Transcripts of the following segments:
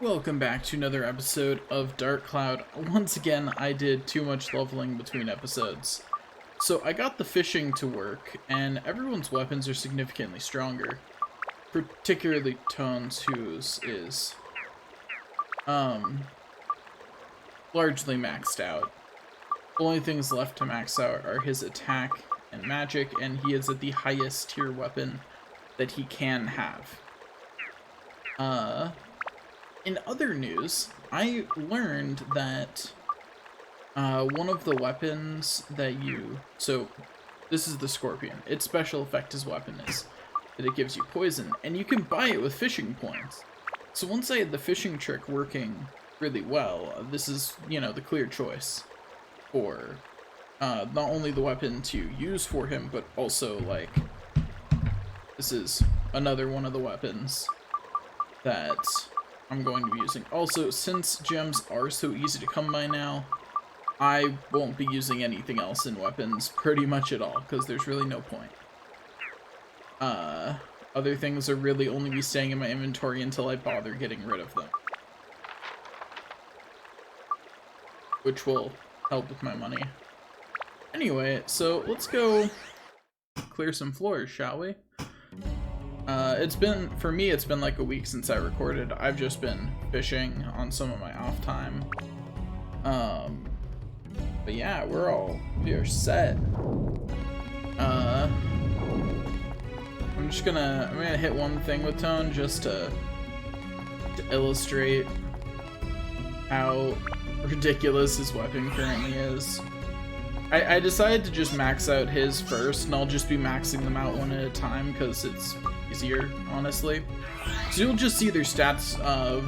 Welcome back to another episode of Dark Cloud. Once again, I did too much leveling between episodes. So I got the fishing to work, and everyone's weapons are significantly stronger. Particularly Tone's, whose is, largely maxed out. The only things left to max out are his attack and magic, and he is at the highest tier weapon that he can have. In other news, I learned that one of the weapons that so this is the Scorpion. Its special effect as weapon is that it gives you poison, and you can buy it with fishing points. So once I had the fishing trick working really well, this is, the clear choice for not only the weapon to use for him, but also, this is another one of the weapons that I'm going to be using. Also, since gems are so easy to come by now, I won't be using anything else in weapons pretty much at all, because there's really no point. Other things are really only be staying in my inventory until I bother getting rid of them. Which will help with my money. Anyway, so let's go clear some floors, shall we? For me, it's been like a week since I recorded. I've just been fishing on some of my off time. But yeah, we are set. I'm gonna hit one thing with Tone just to illustrate how ridiculous his weapon currently is. I decided to just max out his first, and I'll just be maxing them out one at a time because it's easier, honestly. So you'll just see their stats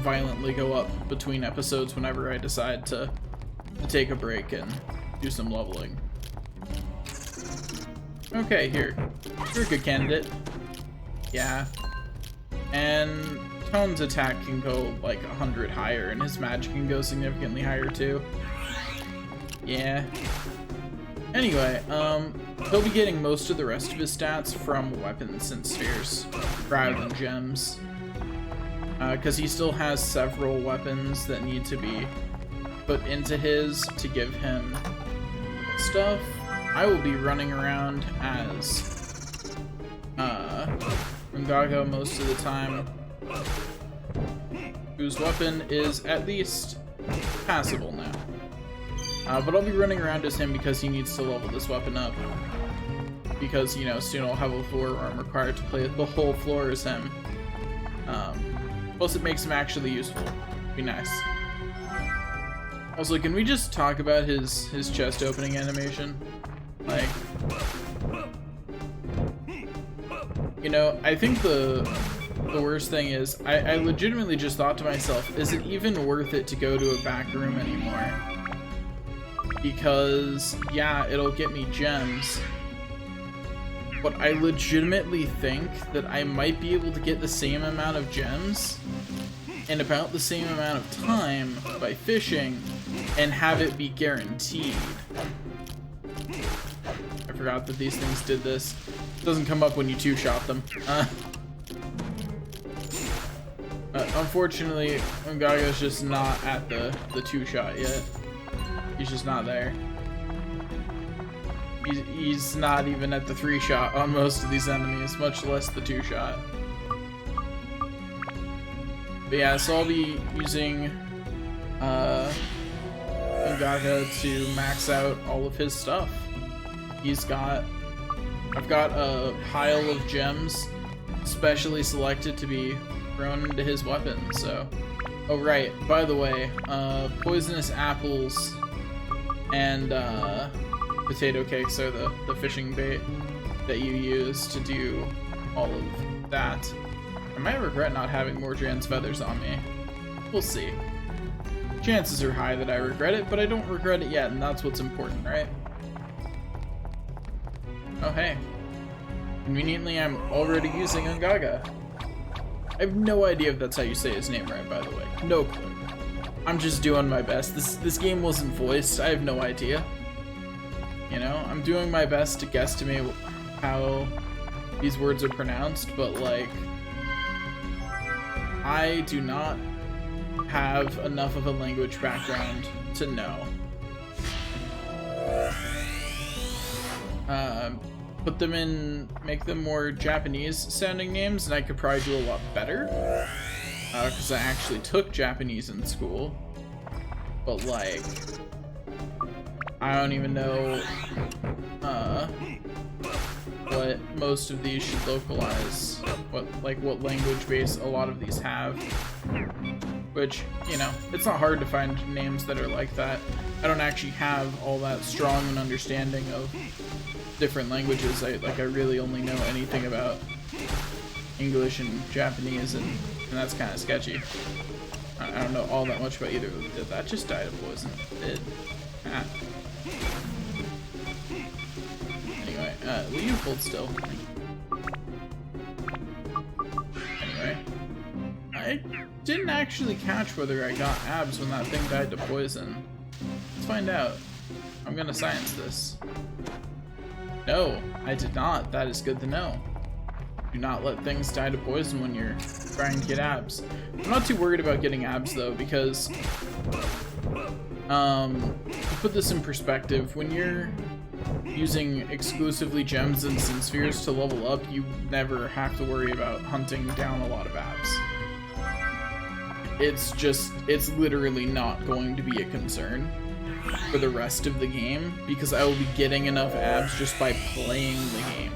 violently go up between episodes whenever I decide to take a break and do some leveling. Okay, here. You're a good candidate. Yeah. And Tone's attack can go like 100 higher, and his magic can go significantly higher too. Yeah. Anyway, he'll be getting most of the rest of his stats from weapons and spheres, rather than gems. Because he still has several weapons that need to be put into his to give him stuff. I will be running around as Ungaga most of the time, whose weapon is at least passable now. But I'll be running around as him because he needs to level this weapon up. Because, soon I'll have a floor where I'm required to play the whole floor as him. Plus it makes him actually useful. Be nice. Also, can we just talk about his chest opening animation? I think the worst thing is, I legitimately just thought to myself, is it even worth it to go to a back room anymore? Because, yeah, it'll get me gems, but I legitimately think that I might be able to get the same amount of gems in about the same amount of time by fishing and have it be guaranteed. I forgot that these things did this. It doesn't come up when you two-shot them. Unfortunately, Ungaga's just not at the two-shot yet. He's just not there. He's not even at the 3-shot on most of these enemies, much less the 2-shot. But yeah, so I'll be using Ungaga to max out all of his stuff. I've got a pile of gems specially selected to be thrown into his weapon, so. Oh right, by the way, poisonous apples and potato cakes are the fishing bait that you use to do all of that. I might regret not having more Jan's feathers on me. We'll see. Chances are high that I regret it, but I don't regret it yet, and that's what's important, right? Oh hey. Conveniently, I'm already using Ungaga. I have no idea if that's how you say his name right, by the way. No clue. I'm just doing my best. This game wasn't voiced. I have no idea. I'm doing my best to guesstimate how these words are pronounced, but I do not have enough of a language background to know. Put them in, make them more Japanese sounding names, and I could probably do a lot better. Because I actually took Japanese in school. But like, I don't even know what most of these should localize. What language base a lot of these have. Which, you know, it's not hard to find names that are like that. I don't actually have all that strong an understanding of different languages. I really only know anything about English and Japanese, and that's kind of sketchy. I don't know all that much about either of them. Did that just die of poison? It did. Ah. Anyway, will you hold still? Anyway, I didn't actually catch whether I got abs when that thing died to poison. Let's find out. I'm gonna science this. No, I did not. That is good to know. Do not let things die to poison when you're trying to get abs. I'm not too worried about getting abs though, because to put this in perspective, when you're using exclusively gems and sin spheres to level up, you never have to worry about hunting down a lot of abs. It's literally not going to be a concern for the rest of the game, because I will be getting enough abs just by playing the game.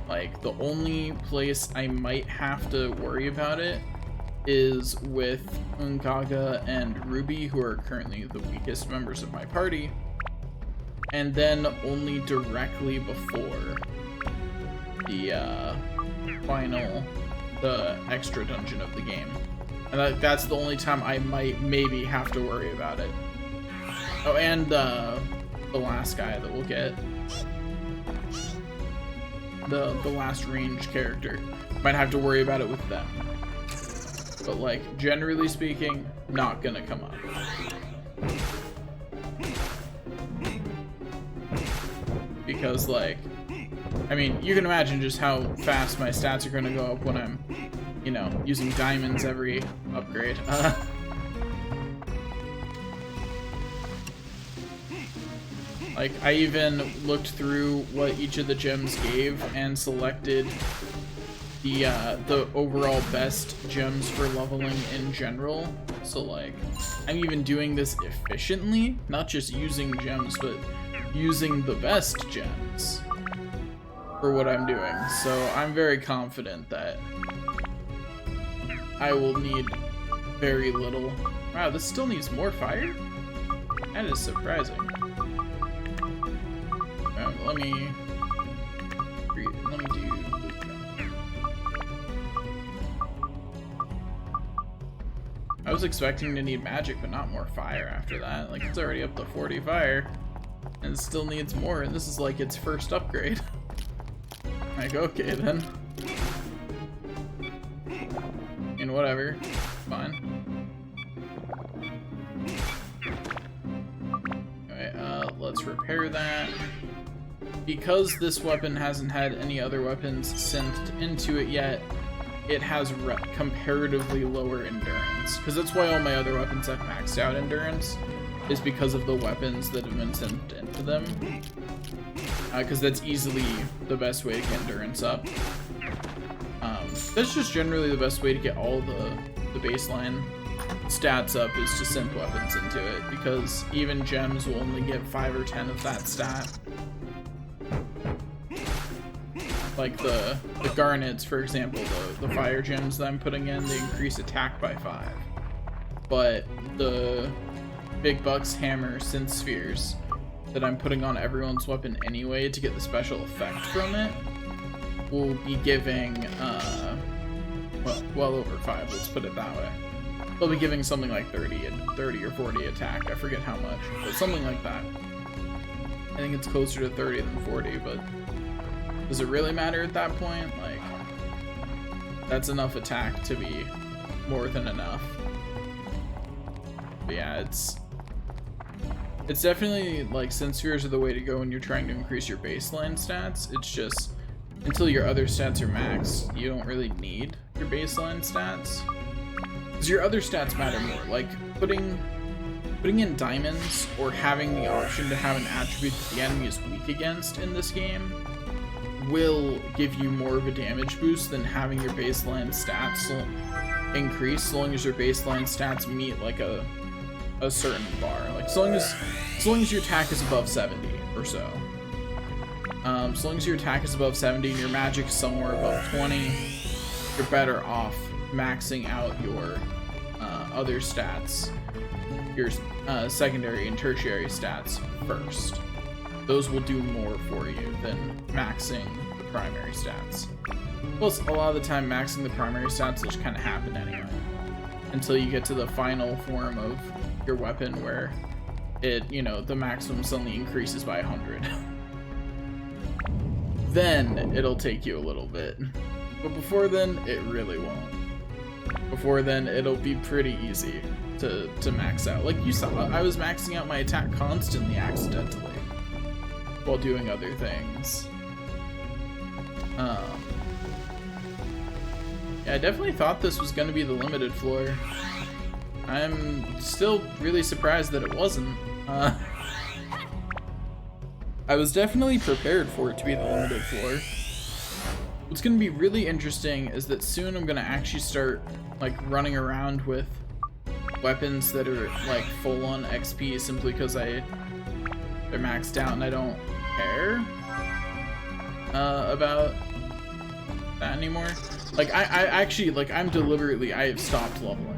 Like, the only place I might have to worry about it is with Ungaga and Ruby, who are currently the weakest members of my party, and then only directly before the the extra dungeon of the game. And that's the only time I might maybe have to worry about it. Oh, and the last guy that we'll get. The last range character. Might have to worry about it with them. But like, generally speaking, not gonna come up. Because like, I mean, you can imagine just how fast my stats are gonna go up when I'm, you know, using diamonds every upgrade. Like, I even looked through what each of the gems gave and selected the overall best gems for leveling in general. So like, I'm even doing this efficiently, not just using gems, but using the best gems for what I'm doing. So I'm very confident that I will need very little. Wow, this still needs more fire? That is surprising. Let me do loot gun. I was expecting to need magic, but not more fire after that. Like, it's already up to 40 fire, and it still needs more, and this is like its first upgrade. Like, okay then. And whatever. Fine. Alright, let's repair that. Because this weapon hasn't had any other weapons synced into it yet, it has comparatively lower endurance. Because that's why all my other weapons have maxed out endurance, is because of the weapons that have been synced into them. Because that's easily the best way to get endurance up. That's just generally the best way to get all the baseline stats up, is to sync weapons into it, because even gems will only get 5 or 10 of that stat. Like the garnets, for example, the fire gems that I'm putting in, they increase attack by 5. But the big bucks, hammer, synth spheres that I'm putting on everyone's weapon anyway to get the special effect from it will be giving, well over 5, let's put it that way. They'll be giving something like 30 or 40 attack, I forget how much, but something like that. I think it's closer to 30 than 40, but does it really matter at that point? Like, that's enough attack to be more than enough. But yeah, it's definitely, like, synth spheres are the way to go when you're trying to increase your baseline stats. It's just, until your other stats are maxed, you don't really need your baseline stats. Because your other stats matter more. Like, putting in diamonds or having the option to have an attribute that the enemy is weak against in this game will give you more of a damage boost than having your baseline stats increase, so long as your baseline stats meet like a certain bar. Like, so long as your attack is above 70 or so. So long as your attack is above 70 and your magic is somewhere above 20, you're better off maxing out your other stats, your secondary and tertiary stats first. Those will do more for you than maxing the primary stats. Plus, a lot of the time, maxing the primary stats will just kind of happen anyway, until you get to the final form of your weapon where it, you know, the maximum suddenly increases by 100. Then it'll take you a little bit. But before then, it really won't. Before then, it'll be pretty easy to max out. Like you saw, I was maxing out my attack constantly accidentally while doing other things. Yeah, I definitely thought this was going to be the limited floor. I'm still really surprised that it wasn't. I was definitely prepared for it to be the limited floor. What's going to be really interesting is that soon I'm going to actually start like running around with weapons that are like full on XP simply because they're maxed out and I don't care about that anymore. Like I actually, like, I have stopped leveling.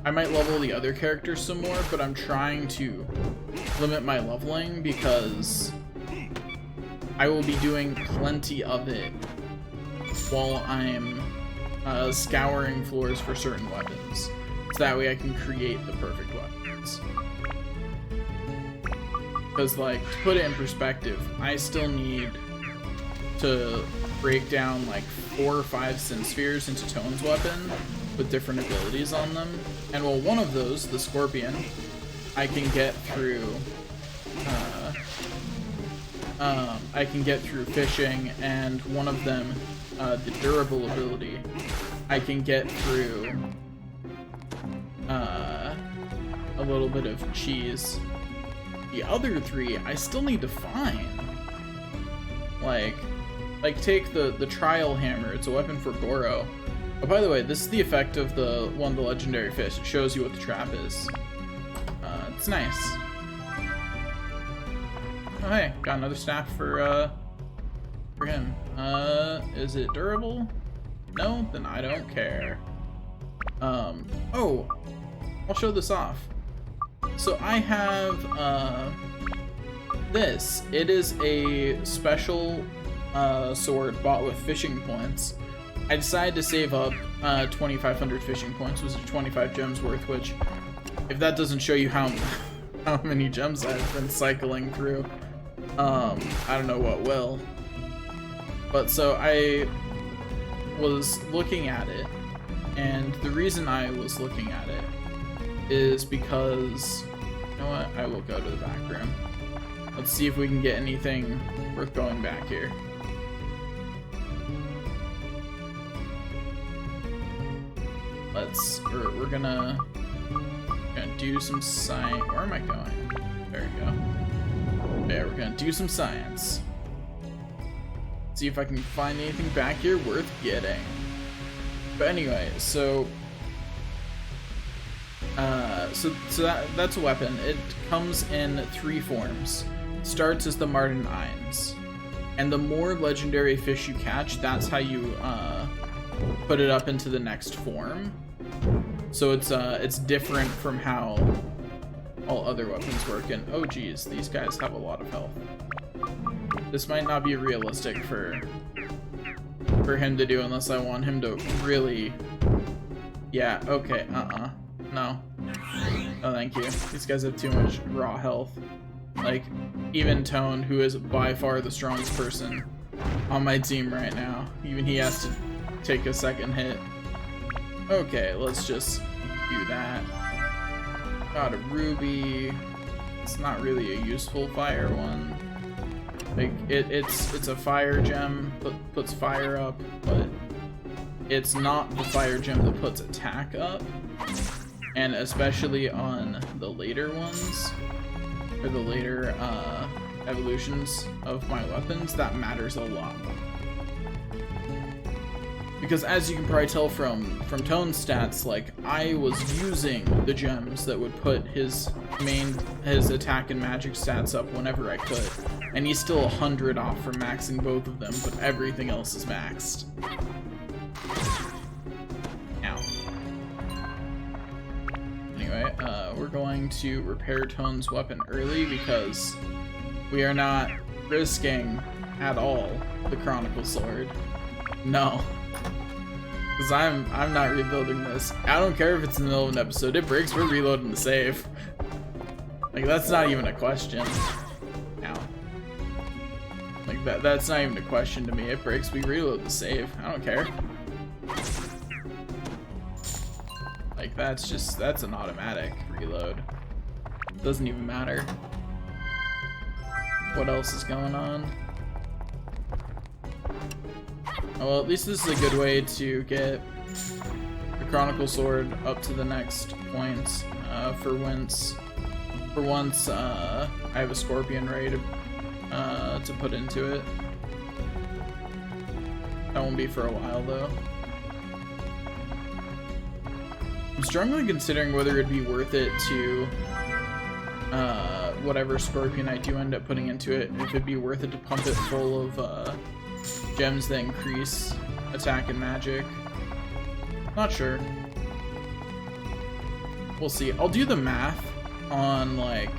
I might level the other characters some more, but I'm trying to limit my leveling because I will be doing plenty of it while I'm scouring floors for certain weapons. So that way I can create the perfect weapons. Because, like, to put it in perspective, I still need to break down like 4 or 5 Sin Spheres into Tone's weapon with different abilities on them. And well, one of those, the Scorpion, I can get through fishing, and one of them, the durable ability, I can get through a little bit of cheese. The other 3, I still need to find. Like take the Trial Hammer. It's a weapon for Goro. Oh, by the way, this is the effect of the legendary fish. It shows you what the trap is. It's nice. Oh, hey, got another staff for him. Is it durable? No? Then I don't care. Oh, I'll show this off. So I have, this. It is a special, sword bought with fishing points. I decided to save up, 2,500 fishing points, which is 25 gems worth, which, if that doesn't show you how many gems I've been cycling through, I don't know what will. But so I was looking at it, and the reason I was looking at it is because, you know what, I will go to the back room. Let's see if we can get anything worth going back here. We're gonna do some science. Where am I going? There we go. Yeah, we're gonna do some science. See if I can find anything back here worth getting. But anyway, so that's a weapon. It comes in 3 forms. Starts as the Marten Ines, and the more legendary fish you catch, that's how you put it up into the next form. So it's different from how all other weapons work. And oh geez, these guys have a lot of health. This might not be realistic for him to do unless I want him to really. Yeah. Okay. No. Oh, thank you. These guys have too much raw health. Like, even Tone, who is by far the strongest person on my team right now, even he has to take a second hit. Okay, let's just do that. Got a ruby. It's not really a useful fire one. Like, it's a fire gem, puts fire up, but it's not the fire gem that puts attack up, and especially on the later ones, or the later evolutions of my weapons, that matters a lot. Because as you can probably tell from Tone's stats, like, I was using the gems that would put his attack and magic stats up whenever I could. And he's still 100 off from maxing both of them, but everything else is maxed. Ow. Anyway, we're going to repair Tone's weapon early because we are not risking at all the Chronicle Sword. No. Because I'm not rebuilding this. I don't care if it's in the middle of an episode. It breaks, we're reloading the save. Like, that's not even a question. Ow. Like, that's not even a question to me. It breaks, we reload the save. I don't care. Like, that's an automatic reload. Doesn't even matter. What else is going on? Well, at least this is a good way to get the Chronicle Sword up to the next point for once I have a Scorpion ready to put into it. That won't be for a while though. I'm strongly considering whether it'd be worth it to whatever Scorpion I do end up putting into it, if it'd be worth it to pump it full of gems that increase attack and magic. Not sure. We'll see. I'll do the math on, like,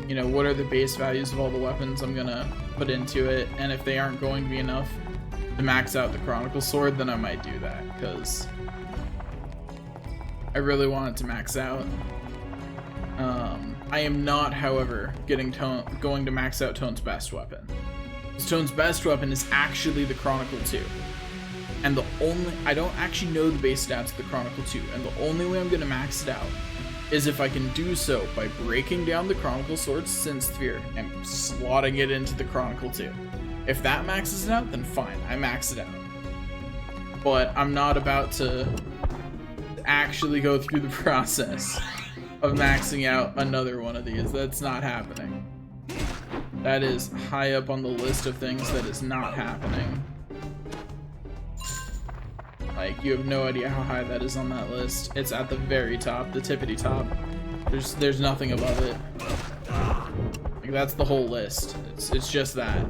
you know, what are the base values of all the weapons I'm gonna put into it, and if they aren't going to be enough to max out the Chronicle Sword, then I might do that, because I really want it to max out. I am not, however, going to max out Tone's best weapon. Tone's best weapon is actually the Chronicle 2. And I don't actually know the base stats of the Chronicle 2, and the only way I'm going to max it out is if I can do so by breaking down the Chronicle Sword's Synth Sphere and slotting it into the Chronicle 2. If that maxes it out, then fine, I max it out. But I'm not about to actually go through the process of maxing out another one of these. That's not happening. That is high up on the list of things that is not happening. Like, you have no idea how high that is on that list. It's at the very top, the tippity top. There's nothing above it. Like, that's the whole list. It's just that.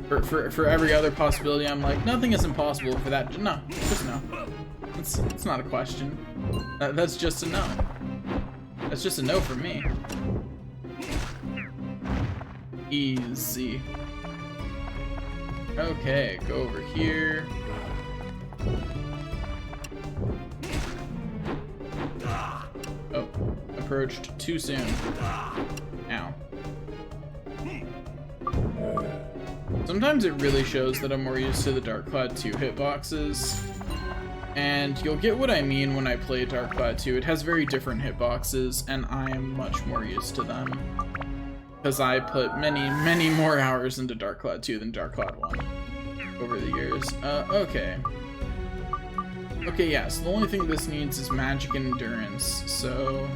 For every other possibility, I'm like, nothing is impossible for that. No, just no. It's not a question. That's just a no. That's just a no for me. Easy. Okay, go over here. Oh, approached too soon. Ow. Sometimes it really shows that I'm more used to the Darkcloud 2 hitboxes. And you'll get what I mean when I play Darkcloud 2. It has very different hitboxes, and I am much more used to them. Because I put many more hours into Darkcloud 2 than Darkcloud 1 over the years. Okay. Okay, yeah, so the only thing this needs is magic and endurance, so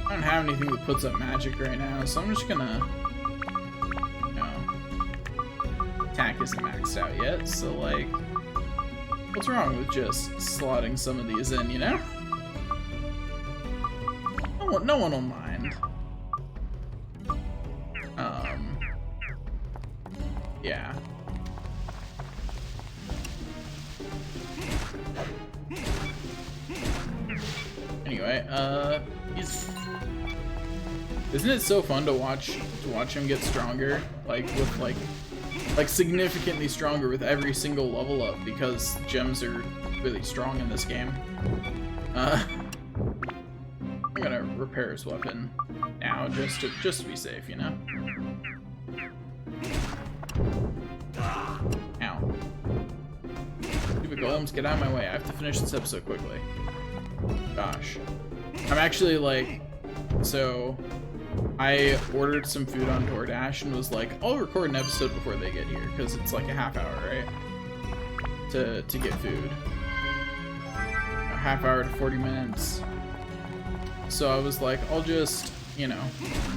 I don't have anything that puts up magic right now, so I'm just gonna, attack isn't maxed out yet, so like, what's wrong with just slotting some of these in, you know? No one will mind. Yeah. Anyway, isn't it so fun to watch him get stronger? Like with like significantly stronger with every single level up, because gems are really strong in this game. I'm gonna repair his weapon now just to be safe, you know? Ow. Stupid golems, get out of my way. I have to finish this episode quickly. Gosh. I'm actually like, so I ordered some food on DoorDash and was like, I'll record an episode before they get here, because it's like a half hour, right? to get food. A half hour to 40 minutes. So I was like, I'll just, you know,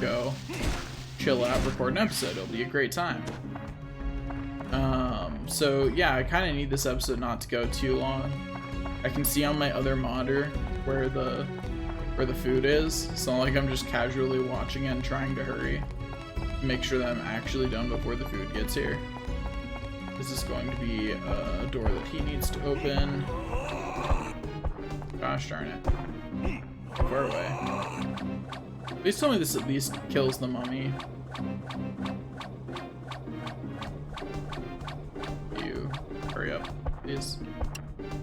go chill out, record an episode. It'll be a great time. So yeah, I kind of need this episode not to go too long. I can see on my other monitor where the food is. It's not like I'm just casually watching it and trying to hurry. Make sure that I'm actually done before the food gets here. This is going to be a door that he needs to open. Gosh darn it. Too far away. Please tell me this at least kills the mummy. You hurry up, please.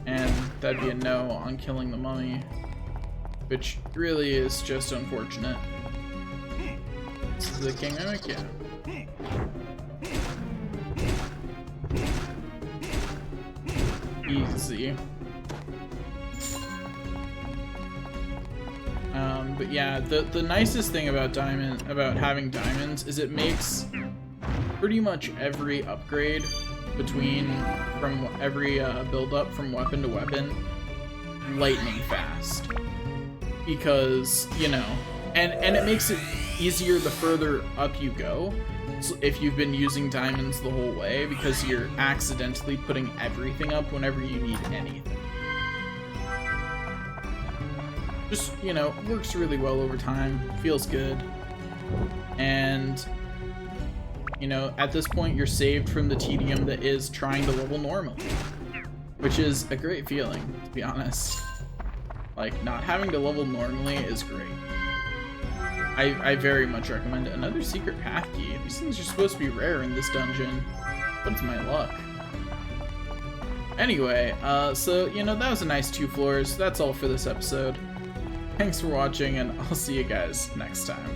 And that'd be a no on killing the mummy, which really is just unfortunate. This is the King Mimic, yeah. Easy. But yeah, the nicest thing about having diamonds is it makes pretty much every upgrade from every build up from weapon to weapon lightning fast, because you know, and it makes it easier the further up you go. So if you've been using diamonds the whole way, because you're accidentally putting everything up whenever you need anything. Just, you know, works really well over time, feels good. And, you know, at this point you're saved from the tedium that is trying to level normally, which is a great feeling, to be honest. Like, not having to level normally is great. I very much recommend it. Another secret path key. These things are supposed to be rare in this dungeon. What's my luck? Anyway, so, you know, that was a nice 2 floors. That's all for this episode. Thanks for watching, and I'll see you guys next time.